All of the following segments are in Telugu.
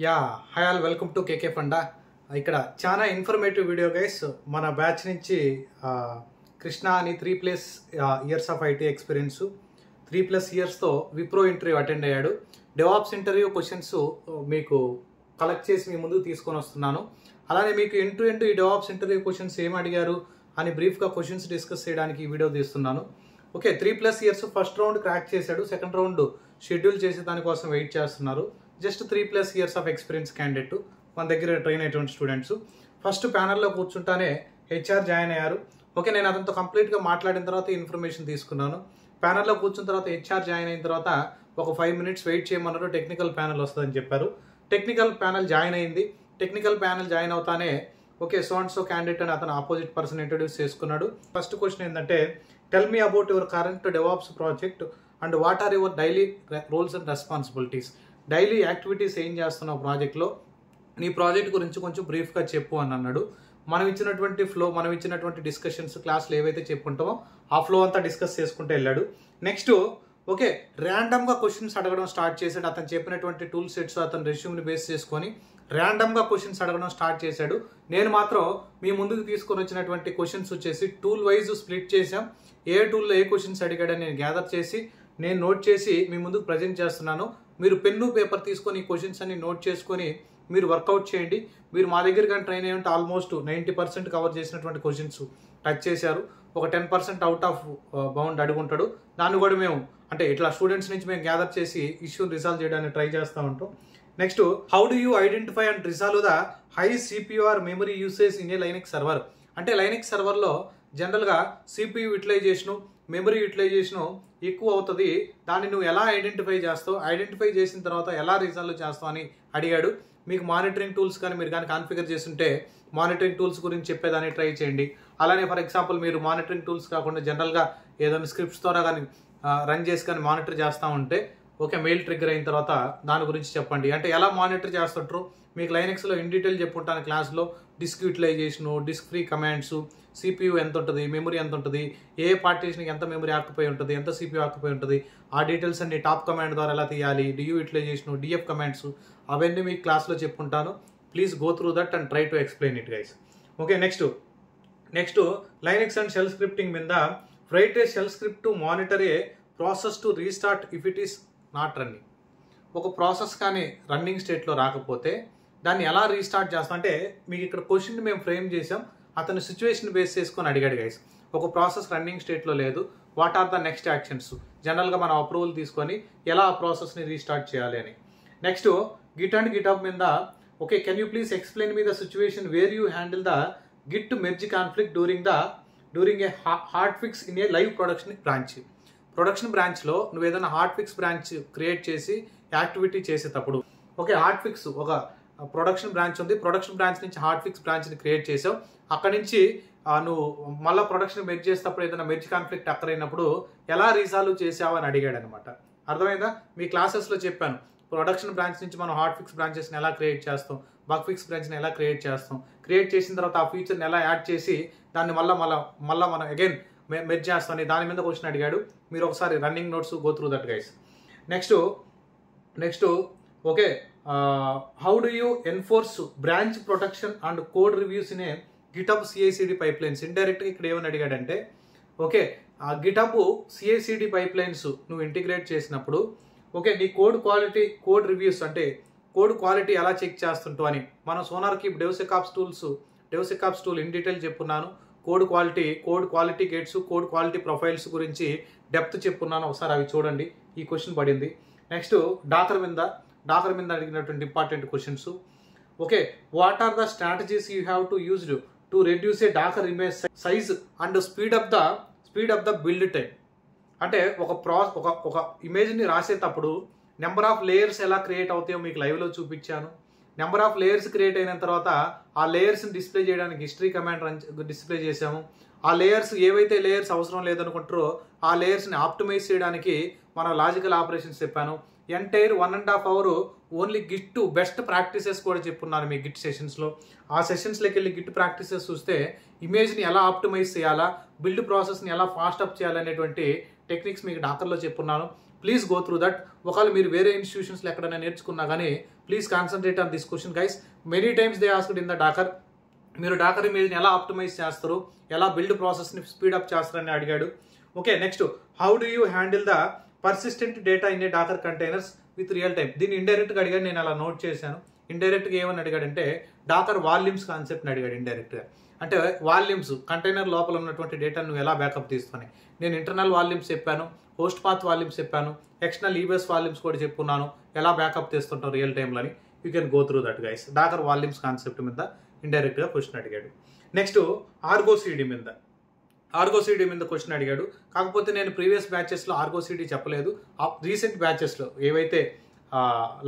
Yeah hi all welcome to KK Funda. ఇక్కడ చాలా ఇన్ఫర్మేటివ్ వీడియో గైస్. మన బ్యాచ్ నుంచి కృష్ణ అని 3+ ఇయర్స్ ఆఫ్ ఐటీ ఎక్స్పీరియన్స్, 3+ ఇయర్స్తో విప్రో ఇంటర్వ్యూ అటెండ్ అయ్యాడు. డెవాప్స్ ఇంటర్వ్యూ క్వశ్చన్స్ మీకు కలెక్ట్ చేసి మీ ముందుకు తీసుకొని వస్తున్నాను. అలానే మీకు ఈ డెవాప్స్ ఇంటర్వ్యూ క్వశ్చన్స్ ఏం అడిగారు అని బ్రీఫ్గా క్వశ్చన్స్ డిస్కస్ చేయడానికి ఈ వీడియో తీస్తున్నాను. Okay, 3+ years first round crack చేశాడు, సెకండ్ రౌండ్ షెడ్యూల్ చేసే దానికోసం వెయిట్ చేస్తున్నారు. Just 3+ years of experience candidate మన దగ్గర ట్రైన్ అయ్యేటువంటి స్టూడెంట్స్. ఫస్ట్ ప్యానల్లో కూర్చుంటానే హెచ్ఆర్ జాయిన్ అయ్యారు. ఓకే, నేను అతనితో కంప్లీట్గా మాట్లాడిన తర్వాత ఇన్ఫర్మేషన్ తీసుకున్నాను. ప్యానల్లో కూర్చున్న తర్వాత హెచ్ఆర్ జాయిన్ అయిన తర్వాత ఒక 5 మినిట్స్ వెయిట్ చేయమన్నారు. టెక్నికల్ ప్యానల్ వస్తుందని చెప్పారు. టెక్నికల్ ప్యానల్ జాయిన్ అయింది. టెక్నికల్ ప్యానల్ జాయిన్ అవుతానే okay so and so candidate అని అతను ఆపోజిట్ పర్సన్ ఇంట్రొడ్యూస్ చేసుకున్నాడు. ఫస్ట్ క్వశ్చన్ ఏంటంటే, tell me about your current DevOps project and what are your daily roles and responsibilities. Daily activities ఏం చేస్తున్నావు ప్రాజెక్ట్లో, నీ ప్రాజెక్ట్ గురించి కొంచెం బ్రీఫ్గా చెప్పు అని అన్నాడు. మనం ఇచ్చినటువంటి డిస్కషన్స్ క్లాస్లో ఏవైతే చెప్పుకుంటామో ఆ ఫ్లో అంతా డిస్కస్ చేసుకుంటూ వెళ్ళాడు. నెక్స్ట్ ఓకే ర్యాండమ్గా క్వశ్చన్స్ అడగడం స్టార్ట్ చేశాడు. అతను చెప్పినటువంటి టూల్ సెట్స్ అతను రెస్యూమ్ని బేస్ చేసుకొని ర్యాండమ్గా క్వశ్చన్స్ అడగడం స్టార్ట్ చేశాడు. నేను మాత్రం మీ ముందుకు తీసుకొని వచ్చినటువంటి క్వశ్చన్స్ వచ్చేసి టూల్ వైజ్ స్ప్లిట్ చేశాం. ఏ టూల్లో ఏ క్వశ్చన్స్ అడిగాడని నేను గ్యాదర్ చేసి నేను నోట్ చేసి మీ ముందుకు ప్రజెంట్ చేస్తున్నాను. మీరు పెన్ను పేపర్ తీసుకొని ఈ క్వశ్చన్స్ అన్ని నోట్ చేసుకొని మీరు వర్కౌట్ చేయండి. మీరు మా దగ్గర కానీ ట్రైన్ అయ్యి ఉంటే ఆల్మోస్ట్ 90% కవర్ చేసినటువంటి క్వశ్చన్స్ టచ్ చేశారు. ఒక 10% అవుట్ ఆఫ్ బౌండ్ అడుగుంటాడు. దాన్ని కూడా మేము అంటే ఇట్లా స్టూడెంట్స్ నుంచి మేము గ్యాదర్ చేసి ఇష్యూని రిజాల్వ్ చేయడానికి ట్రై చేస్తూ ఉంటాం. Next, how do you identify and resolve the high CPU memory usage in a Linux server. అంటే లైనక్స్ సర్వర్లో జనరల్గా సిపియు యూటిలైజేషను మెమరీ యూటిలైజేషను ఎక్కువ అవుతుంది. దాన్ని నువ్వు ఎలా ఐడెంటిఫై చేస్తావు, ఐడెంటిఫై చేసిన తర్వాత ఎలా రిజాల్వ్ చేస్తావు అని అడిగాడు. మీకు మానిటరింగ్ టూల్స్ కానీ మీరు కానీ కాన్ఫిగర్ చేస్తుంటే మానిటరింగ్ టూల్స్ గురించి చెప్పేదాన్ని ట్రై చేయండి. అలానే ఫర్ ఎగ్జాంపుల్ మీరు మానిటరింగ్ టూల్స్ కాకుండా జనరల్గా ఏదైనా స్క్రిప్ట్స్ ద్వారా కానీ రన్ చేసి కానీ మానిటర్ చేస్తూ ఉంటే ఓకే మెయిల్ ట్రిగ్గర్ అయిన తర్వాత దాని గురించి చెప్పండి. అంటే ఎలా మానిటర్ చేస్తుంటారు మీకు లైనక్స్లో ఇన్ డీటెయిల్ చెప్పుకుంటాను క్లాస్లో. Disk utilisation, disk free commands, CPU ఎంత ఉంటుంది, మెమరీ ఎంత ఉంటుంది, ఏ పార్టీషన్కి ఎంత మెమరీ ఆక్యుపై ఉంటుంది, ఎంత సిపియు ఆక్యుపై ఉంటుంది, ఆ డీటెయిల్స్ అన్ని టాప్ కమాండ్ ద్వారా ఎలా తీయాలి, డియూ యూటిలైజేషను, డిఎఫ్ కమాండ్స్ అవన్నీ మీకు క్లాస్లో చెప్పుకుంటాను. Please go through that and try to explain it guys. Okay, next Linux and shell scripting మీద write a shell script to monitor a process to restart if it is not running. ఒక ప్రాసెస్ కానీ రన్నింగ్ స్టేట్లో రాకపోతే దాన్ని ఎలా రీస్టార్ట్ చేస్తాం అంటే మీకు ఇక్కడ క్వశ్చన్ మేము ఫ్రేమ్ చేసాం. అతను సిచ్యువేషన్ బేస్ చేసుకొని అడిగాడు గైస్. ఒక ప్రాసెస్ రన్నింగ్ స్టేట్లో లేదు, what are the next actions. జనరల్గా మనం అప్రూవల్ తీసుకొని ఎలా ఆ ప్రాసెస్ని రీస్టార్ట్ చేయాలి అని. Next git and GitHub మీద okay can you please explain me the situation where you handle the git merge conflict during a hard fix in a live production బ్రాంచ్లో నువ్వు ఏదైనా హార్డ్ ఫిక్స్ బ్రాంచ్ క్రియేట్ చేసి యాక్టివిటీ చేసేటప్పుడు ఓకే హార్డ్ ఫిక్స్ ఒక ప్రొడక్షన్ బ్రాంచ్ ఉంది, ప్రొడక్షన్ బ్రాంచ్ నుంచి హార్డ్ ఫిక్స్ బ్రాంచ్ని క్రియేట్ చేసావు. అక్కడి నుంచి నువ్వు మళ్ళీ ప్రొడక్షన్ మెర్జ్ చేసేటప్పుడు ఏదైనా మెర్జ్ కాన్ఫ్లిక్ట్ అక్కర్ అయినప్పుడు ఎలా రీసాల్వ్ చేసావు అని అడిగాడు అనమాట. అర్థమైందా? మీ క్లాసెస్లో చెప్పాను ప్రొడక్షన్ బ్రాంచ్ నుంచి మనం హార్డ్ ఫిక్స్ బ్రాంచెస్ని ఎలా క్రియేట్ చేస్తాం, బగ్ ఫిక్స్ బ్రాంచ్ని ఎలా క్రియేట్ చేస్తాం, క్రియేట్ చేసిన తర్వాత ఆ ఫీచర్ని ఎలా యాడ్ చేసి దాన్ని మళ్ళీ మనం అగైన్ మెర్జ్ చేస్తాం. దాని మీద క్వశ్చన్ అడిగాడు. మీరు ఒకసారి running notes go through that guys. Next okay how do you enforce branch protection and code reviews in a GitHub CICD pipelines. ఇండైరెక్ట్గా ఇక్కడ ఏమని అడిగాడంటే ఓకే ఆ గిటబ్ సిఐసిడి పైప్ లైన్స్ నువ్వు ఇంటిగ్రేట్ చేసినప్పుడు ఓకే నీ కోడ్ రివ్యూస్ అంటే కోడ్ క్వాలిటీ ఎలా చెక్ చేస్తుంటావు అని. మనం సోనార్కి డెవసెకాప్స్ టూల్ ఇన్ డీటెయిల్ చెప్పున్నాను. Code quality gates, code quality profiles గురించి డెప్త్ చెప్పున్నాను. ఒకసారి అవి చూడండి. ఈ క్వశ్చన్ పడింది. నెక్స్ట్ డాకర్ మీద అడిగినటువంటి important questions. Okay what are the strategies you have to used to reduce a docker image size and speed up the build time. అంటే ఒక ఇమేజ్ని రాసేటప్పుడు నెంబర్ ఆఫ్ లేయర్స్ ఎలా క్రియేట్ అవుతాయో మీకు లైవ్లో చూపించాను. నెంబర్ ఆఫ్ లేయర్స్ క్రియేట్ అయిన తర్వాత ఆ లేయర్స్ని డిస్ప్లే చేయడానికి హిస్టరీ కమాండ్ డిస్ప్లే చేసాము. ఆ లేయర్స్ ఏవైతే లేయర్స్ అవసరం లేదనుకుంటారో ఆ లేయర్స్ని ఆప్టిమైజ్ చేయడానికి మనం లాజికల్ ఆపరేషన్స్ చెప్పాను. Entire 1.5 hour only Git best practices కూడా చెప్పున్నాను మీ గిట్ సెషన్స్లో. ఆ సెషన్స్లోకి వెళ్ళి గిట్ ప్రాక్టీసెస్ చూస్తే ఇమేజ్ని ఎలా ఆప్టిమైజ్ చేయాలా, బిల్డ్ ప్రాసెస్ని ఎలా ఫాస్ట్ అప్ చేయాలనేటువంటి టెక్నిక్స్ మీకు డాకర్లో చెప్పున్నాను. Please go through that. ఒకవేళ మీరు వేరే ఇన్స్టిట్యూషన్స్లో ఎక్కడైనా నేర్చుకున్నా కానీ please concentrate on this question guys. Many times they asked in the Docker. మీరు డాకర్ ఇమేజ్ని ఎలా ఆప్టిమైజ్ చేస్తారు, ఎలా బిల్డ్ ప్రాసెస్ని స్పీడప్ చేస్తారని అడిగాడు. Okay, next how do you handle the persistent data in a docker containers with real time. దీన్ని ఇండైరెక్ట్గా అడిగాడు, నేను అలా నోట్ చేశాను. ఇండైరెక్ట్గా ఏమని అడిగాడంటే డాకర్ వాల్యూమ్స్ కాన్సెప్ట్ని అడిగాడు ఇండైరెక్ట్గా. అంటే వాల్యూమ్స్ కంటైనర్ లోపల ఉన్నటువంటి డేటాను నువ్వు ఎలా బ్యాకప్ తీస్తాను. నేను ఇంటర్నల్ వాల్యూమ్స్ చెప్పాను, హోస్ట్ పాత్ వాల్యూమ్స్ చెప్పాను, ఎక్స్టర్నల్ ఈబీఎస్ వాల్యూమ్స్ కూడా చెప్పుకున్నాను, ఎలా బ్యాకప్ తీస్తుంటాం రియల్ టైంలో అని. You can go through that guys. Docker volumes concept మీద ఇండైరెక్ట్గా క్వశ్చన్ అడిగాడు. నెక్స్ట్ ఆర్గో సిడి మీద క్వశ్చన్ అడిగాడు. కాకపోతే నేను ప్రీవియస్ బ్యాచెస్లో ఆర్గో సిడి చెప్పలేదు. రీసెంట్ బ్యాచెస్లో ఏవైతే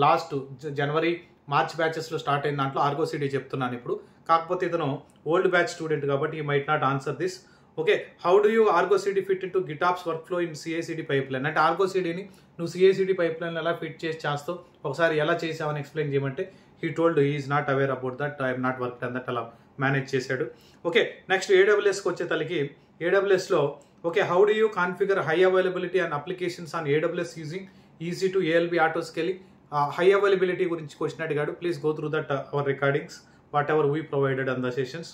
లాస్ట్ జనవరి మార్చ్ బ్యాచెస్లో స్టార్ట్ అయిన దాంట్లో ఆర్గో సిడి చెప్తున్నాను ఇప్పుడు. కాకపోతే ఇతను ఓల్డ్ బ్యాచ్ స్టూడెంట్ కాబట్టి ఈ might not answer this. Okay, how do you Argo CD fit into GitOps workflow in CICD pipeline. అంటే ఆర్గో సిడిని నువ్వు సిఐసిడి పైప్ లైన్ ఎలా ఫిట్ చేస్తావు, ఒకసారి ఎలా చేసావని ఎక్స్ప్లెయిన్ చేయమంటే he told he is not aware about that, I'm not work on that, అలా మేనేజ్ చేశాడు. ఓకే, నెక్స్ట్ ఏడబ్ల్యూఎస్కి వచ్చే తలకి ఏడబ్ల్యూఎస్లో okay, how do you configure high availability and applications on AWS using EC two ALB auto scaling. High availability గురించి క్వశ్చన్ అడిగాడు. Please go through that our recordings whatever we provided on the sessions.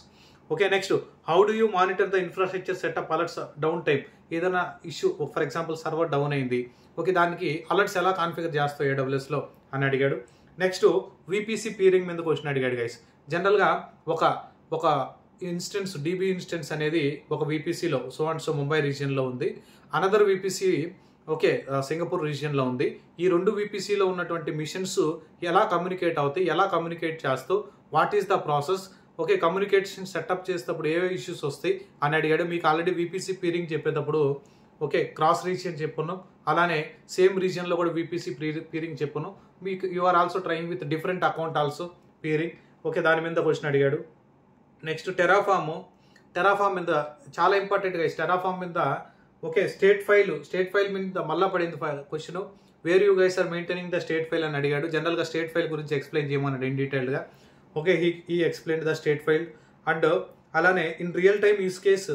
Okay, next how do you monitor the infrastructure setup alerts downtime. ఏదైనా issue for example server down అయింది, ఓకే, దానికి అలర్ట్స్ ఎలా కాన్ఫిగర్ చేస్తావు ఏడబ్ల్యూఎస్లో అని అడిగాడు. నెక్స్ట్ విపిసి పీరింగ్ మీద క్వశ్చన్ అడిగాడు గైస్. జనరల్గా ఒక ఇన్స్టెన్స్ డీబీ ఇన్స్టెన్స్ అనేది ఒక విపిసిలో సో ముంబై రీజియన్లో ఉంది, అనదర్ విపిసి ఓకే సింగపూర్ రీజియన్లో ఉంది. ఈ రెండు విపిసిలో ఉన్నటువంటి మిషన్స్ ఎలా కమ్యూనికేట్ అవుతాయి, ఎలా కమ్యూనికేట్ చేస్తూ, what is the process, okay, communication setup చేసేటప్పుడు ఏ ఇష్యూస్ వస్తాయి అని అడిగాడు. మీకు ఆల్రెడీ విపిసి పీరింగ్ చెప్పేటప్పుడు ఓకే క్రాస్ రీజియన్ చెప్పున్నాం, అలానే సేమ్ రీజియన్లో కూడా విపిసి పీరింగ్ చెప్పున్నాం. మీకు you are also trying with different account also peering. Okay, దాని మీద క్వశ్చన్ అడిగాడు. నెక్స్ట్ టెరాఫామ్ మీద చాలా ఇంపార్టెంట్ గా టెరాఫామ్ మీద ఓకే స్టేట్ ఫైల్ మీద మళ్ళా పడింది question. Where you guys are maintaining the state file అని అడిగాడు. జనరల్గా స్టేట్ ఫైల్ గురించి ఎక్స్ప్లెయిన్ చేయమన్నాడు ఇన్ డీటెయిల్గా. Okay, he explain the state file. And అలానే in real time use case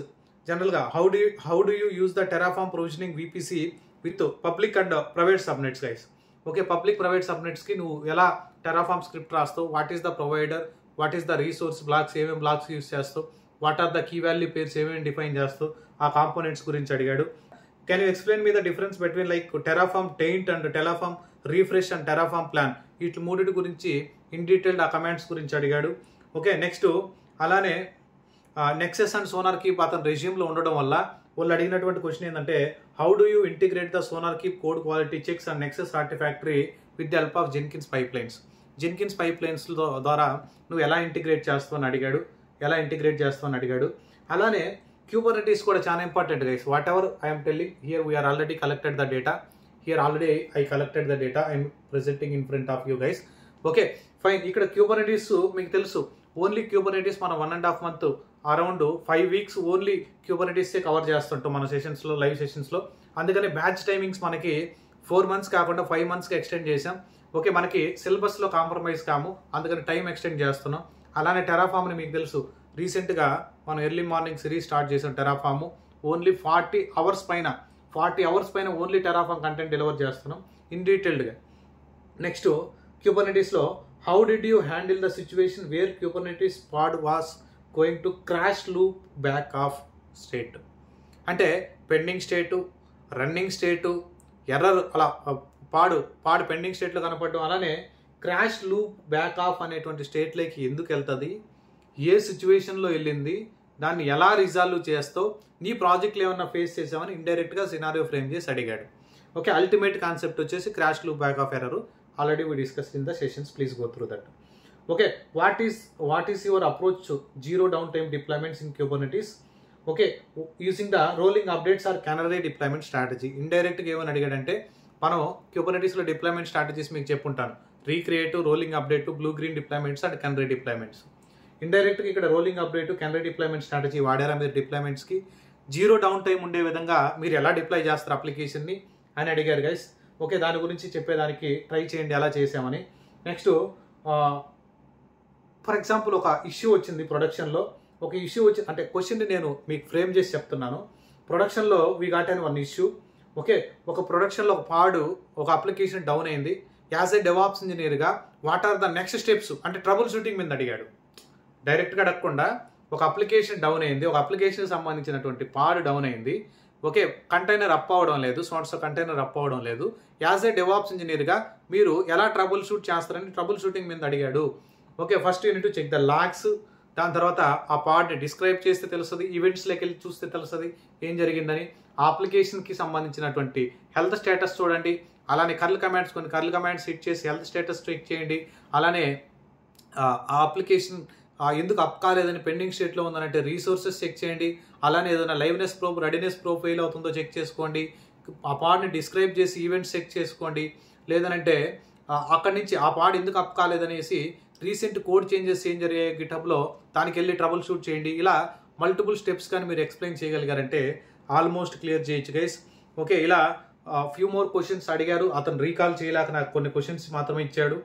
జనరల్గా how do you use the Terraform provisioning VPC with public and private subnets guys. Okay, public private సబ్నెట్స్కి నువ్వు ఎలా టెరాఫామ్ స్క్రిప్ట్ రాస్తావు, what is the provider, what is the resource blocks, ఏమేమి బ్లాక్స్ యూస్ చేస్తావు, what are the key value pairs ఏమేమి డిఫైన్ చేస్తావు, ఆ కాంపోనెంట్స్ గురించి అడిగాడు. Can you explain me the difference between like Terraform taint and Terraform refresh and Terraform plan, వీటి మూడింటి గురించి ఇన్ డీటెయిల్డ్ ఆ కమాండ్స్ గురించి అడిగాడు. ఓకే, నెక్స్ట్ అలానే నెక్సెస్ అండ్ సోనార్ కీప్ అతను రెజ్యూమ్లో ఉండడం వల్ల వాళ్ళు అడిగినటువంటి క్వశ్చన్ ఏంటంటే how do you integrate the SonarQube code quality checks and Nexus Artifactory with the help of Jenkins pipe lines. Jenkins pipe lines ద్వారా నువ్వు ఎలా ఇంటిగ్రేట్ చేస్తావు అని అడిగాడు. అలానే క్యూబర్నెటీస్ కూడా చాలా important guys. Whatever I'm telling here we're already collected the data. I collected the data I'm presenting in front of you guys. Okay fine. ఇక్కడ క్యూబర్నెటీస్ మీకు తెలుసు, ఓన్లీ క్యూబర్నెటీస్ మనం 1.5 month అరౌండ్ 5 weeks ఓన్లీ క్యూబర్నెటీసే కవర్ చేస్తుంటాం మన సెషన్స్లో, లైవ్ సెషన్స్లో. అందుకని బ్యాచ్ టైమింగ్స్ మనకి 4 months కాకుండా 5 monthsకి ఎక్స్టెండ్ చేసాం. ఓకే, మనకి సిలబస్లో కాంప్రమైజ్ కాము, అందుకని టైం ఎక్స్టెండ్ చేస్తున్నాం. అలానే టెరాఫామ్ని మీకు తెలుసు, రీసెంట్గా మనం ఎర్లీ మార్నింగ్ సిరీస్ స్టార్ట్ చేసాం. టెరాఫామ్ ఓన్లీ 40 hours పైన ఓన్లీ టెరాఫామ్ కంటెంట్ డెలివర్ చేస్తున్నాం ఇన్ డీటెయిల్డ్గా. నెక్స్ట్ క్యూబర్నెటీస్లో how did you handle the situation where Kubernetes pod was going to crash loop back off state. అంటే pending state, running state, error అలా పాడు పెండింగ్ స్టేట్లో కనపడడం, అలానే క్రాష్ లూప్ బ్యాక్ ఆఫ్ అనేటువంటి స్టేట్లోకి ఎందుకు వెళ్తుంది, ఏ సిచ్యువేషన్లో వెళ్ళింది, దాన్ని ఎలా రిజాల్వ్ చేస్తావు, నీ ప్రాజెక్ట్లో ఏమన్నా ఫేస్ చేసామని ఇండైరెక్ట్గా సినారియో ఫ్రేమ్ చేసి అడిగాడు. ఓకే, అల్టిమేట్ కాన్సెప్ట్ వచ్చేసి crash loop back off error. Already we discuss in the sessions, please go through that. Okay, what is your approach to zero downtime deployments in Kubernetes. Okay, using the rolling updates or canary deployment strategy. ఇండైరెక్ట్గా ఏమని అడిగాడంటే మనం క్యూబర్నెటీస్లో డిప్లాయ్మెంట్ స్ట్రాటజీస్ మీకు చెప్పుంటాను, recreate, rolling update, blue green deployments and canary deployments. ఇండైరెక్ట్గా ఇక్కడ rolling update, canary deployment strategy వాడారా మీరు డిప్లాయ్మెంట్స్కి? జీరో డౌన్ టైం ఉండే విధంగా మీరు ఎలా డిప్లాయ్ చేస్తారు అప్లికేషన్ని అని అడిగారు గైస్. ఓకే, దాని గురించి చెప్పేదానికి ట్రై చేయండి ఎలా చేసామని. నెక్స్ట్ ఫర్ ఎగ్జాంపుల్ ఒక ఇష్యూ వచ్చింది ప్రొడక్షన్లో, అంటే క్వశ్చన్ని నేను మీకు ఫ్రేమ్ చేసి చెప్తున్నాను. ప్రొడక్షన్లో we got and one issue. Okay, ఒక ప్రొడక్షన్లో ఒక అప్లికేషన్ డౌన్ అయింది. యాజ్ ఏ డెవాప్స్ ఇంజనీర్గా what are the next steps అంటే ట్రబుల్ షూటింగ్ మీద అడిగాడు. డైరెక్ట్గా అడగకుండా ఒక అప్లికేషన్ డౌన్ అయింది, ఒక అప్లికేషన్కి సంబంధించినటువంటి పాడ్ డౌన్ అయింది, ఓకే, కంటైనర్ అప్ అవ్వడం లేదు, కంటైనర్ అప్ అవ్వడం లేదు, యాజ్ ఏ డెవాప్స్ ఇంజనీర్గా మీరు ఎలా ట్రబుల్ షూట్ చేస్తారని ట్రబుల్ షూటింగ్ మీద అడిగాడు. Okay, first unit check the logs, దాని తర్వాత ఆ పార్ట్ని డిస్క్రైబ్ చేస్తే తెలుస్తుంది, ఈవెంట్స్లోకి వెళ్ళి చూస్తే తెలుస్తుంది ఏం జరిగిందని. ఆ అప్లికేషన్కి సంబంధించినటువంటి హెల్త్ స్టేటస్ చూడండి, అలానే కొన్ని కర్ల్ కమాండ్స్ హిట్ చేసి హెల్త్ స్టేటస్ చెక్ చేయండి. అలానే ఆ అప్లికేషన్ ఎందుకు అప్ కాలేదని పెండింగ్ స్టేట్లో ఉందనంటే రీసోర్సెస్ చెక్ చేయండి. అలానే ఏదైనా liveness probe readiness probe fail అవుతుందో చెక్ చేసుకోండి. ఆ పార్ట్ని డిస్క్రైబ్ చేసి ఈవెంట్స్ చెక్ చేసుకోండి. లేదనంటే అక్కడి నుంచి ఆ పార్ట్ ఎందుకు అప్ కాలేదనేసి రీసెంట్ కోడ్ చేంజెస్ ఏం జరిగాయి గిటబ్లో దానికి వెళ్ళి ట్రబుల్ షూట్ చేయండి. ఇలా మల్టిపుల్ స్టెప్స్ కానీ మీరు ఎక్స్ప్లెయిన్ చేయగలిగారంటే ఆల్మోస్ట్ క్లియర్ చేయొచ్చు గైస్. ఓకే, ఇలా ఫ్యూ మోర్ క్వశ్చన్స్ అడిగారు. అతను రీకాల్ చేయలేక నాకు కొన్ని క్వశ్చన్స్ మాత్రమే ఇచ్చాడు.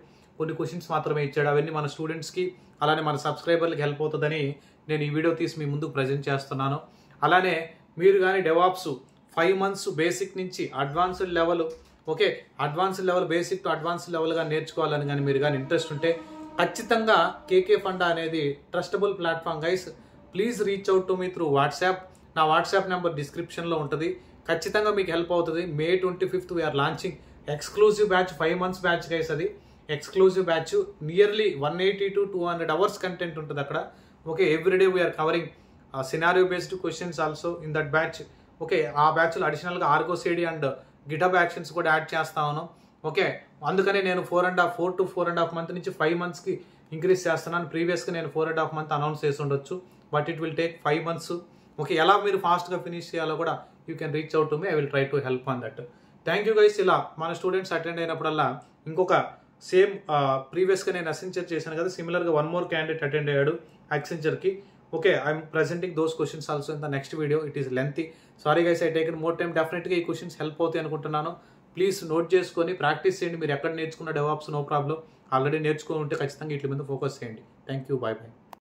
అవన్నీ మన స్టూడెంట్స్కి అలానే మన సబ్స్క్రైబర్లకి హెల్ప్ అవుతుందని నేను ఈ వీడియో తీసి మీ ముందుకు ప్రజెంట్ చేస్తున్నాను. అలానే మీరు కానీ డెవాప్స్ 5 months బేసిక్ నుంచి advanced level, okay, advanced level basic to advanced లెవెల్గా నేర్చుకోవాలని కానీ మీరు కానీ ఇంట్రెస్ట్ ఉంటే ఖచ్చితంగా కేకే ఫండా అనేది trustable platform guys. Please reach out to me through WhatsApp. నా వాట్సాప్ నెంబర్ డిస్క్రిప్షన్లో ఉంటుంది. ఖచ్చితంగా మీకు హెల్ప్ అవుతుంది. May 25th we're launching exclusive batch, 5 months batch guys. అది exclusive batch, nearly 180 to 200 hours content ఉంటుంది అక్కడ. Okay, everyday we're covering scenario based questions also in that batch. Okay, ఆ బ్యాచ్లో అడిషనల్గా Argo CD and GitHub actions కూడా యాడ్ చేస్తాను. ఓకే, అందుకనే నేను 4 to 4.5 months నుంచి 5 monthsకి ఇంక్రీజ్ చేస్తున్నాను. ప్రీవియస్గా నేను 4.5 months అనౌన్స్ చేసి ఉండొచ్చు, but it will take 5 months. Okay, ఎలా మీరు ఫాస్ట్గా ఫినిష్ చేయాలో కూడా you can reach out to me. I will try to help on that. Thank you guys. ఇలా మన స్టూడెంట్స్ అటెండ్ అయినప్పుడల్లా ఇంకొక సేమ్ ప్రీవియస్గా నేను అసెంచర్ చేశాను కదా, సిమిలర్గా 1 more క్యాండిడేట్ అటెండ్ అయ్యాడు యాక్సెంచర్కి. Okay, I'm presenting those questions also in the next video. It is lengthy, sorry guys, I taken more time. డెఫినెట్గా ఈ క్వశ్చన్స్ హెల్ప్ అవుతాయి అనుకుంటున్నాను. ప్లీజ్ నోట్ చేసుకొని ప్రాక్టీస్ చేయండి. మీరు ఎక్కడ నేర్చుకున్న డెవాప్స్ నో ప్రాబ్లం, ఆల్రెడీ నేర్చుకుని ఉంటే ఖచ్చితంగా వీటి మీద ఫోకస్ చేయండి. Thank you, bye bye.